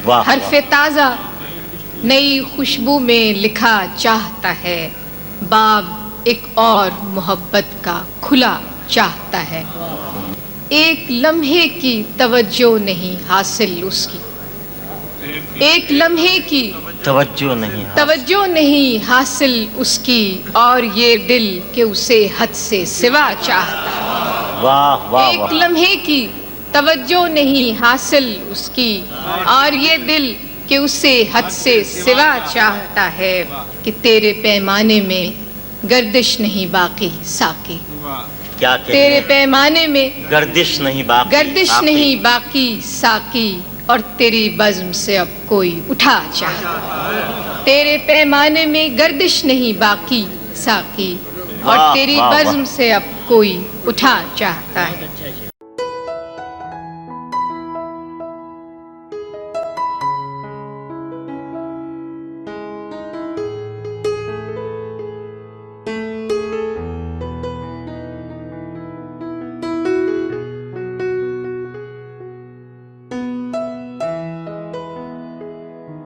वाह, हरफ़े ताज़ा नई खुशबू में लिखा चाहता है, बाब एक और मोहब्बत का खुला चाहता है। एक लम्हे की तवज्जो नहीं हासिल उसकी, एक लम्हे की तवज्जो नहीं हासिल उसकी, और ये दिल के उसे हद से सिवा चाहता है। वाह वाह, एक लम्हे की तवज्जो नहीं हासिल उसकी, और ये दिल के उसे हद से सिवा चाहता है कि तेरे पैमाने में गर्दिश नहीं बाकी साकी। क्या तेरे पैमाने में गर्दिश नहीं बाकी साकी, और तेरी बज़्म से अब कोई उठा चाहता। तेरे पैमाने में गर्दिश नहीं बाकी साकी, और तेरी बज़्म से अब कोई उठा चाहता है।